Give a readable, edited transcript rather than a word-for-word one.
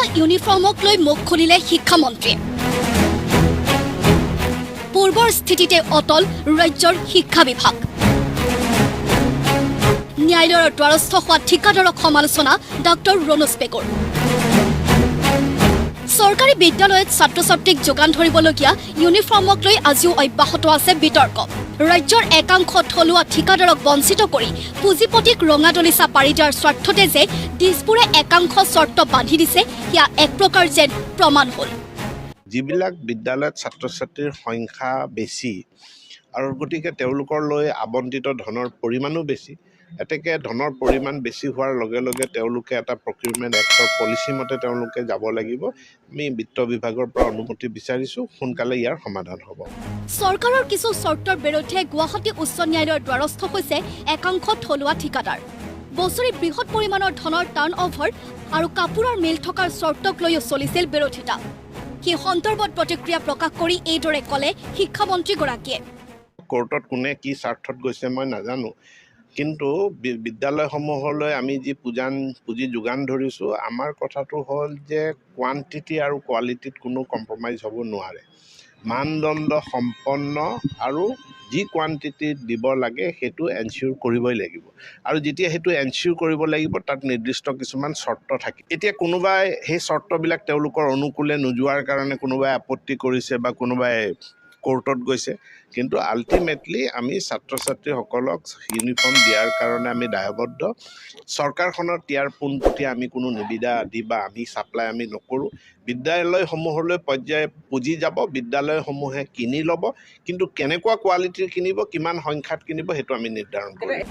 অসমীয়া ইউনিফৰ্মক লৈ মুখ খুলিলে শিক্ষামন্ত্ৰীয়ে। পূৰ্বৰ স্থিতিতে অটল ৰাজ্যৰ শিক্ষা বিভাগ। ন্যায়ালয়ৰ দ্বাৰস্থ হোৱা ঠিকাদাৰক সমালোচনা ডক্টৰ ৰণোজ পেগুৰ। চৰকাৰী বিদ্যালয়ত ছাত্ৰ ছাত্ৰীক যোগান ধৰিবলগীয়া ইউনিফৰ্মক লৈ আজিও অব্যাহত আছে বিতৰ্ক। ৰাজ্যৰ একাংশ থলুৱা ঠিকাদাৰক বঞ্চিত কৰি পুঁজিপতিক ৰঙা দলিচা পাৰি দিয়াৰ স্বাৰ্থতে যে দিছপুৰে একাংশ চৰ্ত বান্ধি দিছে সেয়া এক প্ৰকাৰ যেন প্ৰমাণ হ'ল। যিবিলাক বিদ্যালয়ত ছাত্ৰ ছাত্ৰীৰ সংখ্যা বেছি আৰু গতিকে তেওঁলোকৰ লৈ আবণ্টিত ধনৰ পৰিমাণো বেছি, এতেকে ধনৰ পৰিমাণ বেছি হোৱাৰ লগে লগে তেওঁলোকে এটা প্ৰকিউৰমেণ্ট এক্টৰ পলিচি মতে তেওঁলোকে যাব লাগিব। আমি বিত্ত বিভাগৰ পৰা অনুমতি বিচাৰিছোঁ, সোনকালে ইয়াৰ সমাধান হ'ব। চৰকাৰৰ কিছু চৰ্তৰ বিৰুদ্ধে গুৱাহাটী উচ্চ ন্যায়ালয়ৰ দ্বাৰস্থ হৈছে একাংশ থলুৱা ঠিকাদাৰ। বছৰি বৃহৎ পৰিমাণৰ ধনৰ টাৰ্ণ অভাৰ আৰু কাপোৰৰ মিল থকাৰ চৰ্তক লৈও চলিছিল বিৰোধিতা। সেই সন্দৰ্ভত প্ৰতিক্ৰিয়া প্ৰকাশ কৰি এইদৰে ক'লে শিক্ষামন্ত্ৰীগৰাকীয়ে। কোৰ্টত কোনে কি স্বাৰ্থত গৈছে মই নাজানো, কিন্তু বিদ্যালয়সমূহলৈ আমি যি পুঁজি যোগান ধৰিছোঁ, আমাৰ কথাটো হ'ল যে কোৱান্টিটি আৰু কোৱালিটিত কোনো কম্প্ৰমাইজ হ'ব নোৱাৰে। মানদণ্ড সম্পন্ন আৰু যি কোৱান্টিটিত দিব লাগে সেইটো এনচিয়ৰ কৰিবই লাগিব, আৰু যেতিয়া সেইটো এনচিয়ৰ কৰিব লাগিব তাত নিৰ্দিষ্ট কিছুমান চৰ্ত থাকে। এতিয়া কোনোবাই সেই চৰ্তবিলাক তেওঁলোকৰ অনুকূলে নোযোৱাৰ কাৰণে কোনোবাই আপত্তি কৰিছে বা কোনোবাই কোৰ্টত গৈছে, কিন্তু আল্টিমেটলি আমি ছাত্ৰ ছাত্ৰীসকলক ইউনিফৰ্ম দিয়াৰ কাৰণে আমি দায়বদ্ধ। চৰকাৰখনৰ ইয়াৰ পোনপটীয়া আমি কোনো নিবিদা আদি বা আমি ছাপ্লাই আমি নকৰোঁ। বিদ্যালয়সমূহলৈ পৰ্যায় পুঁজি যাব, বিদ্যালয়সমূহে কিনি ল'ব, কিন্তু কেনেকুৱা কোৱালিটিৰ কিনিব, কিমান সংখ্যাত কিনিব সেইটো আমি নিৰ্ধাৰণ কৰিম।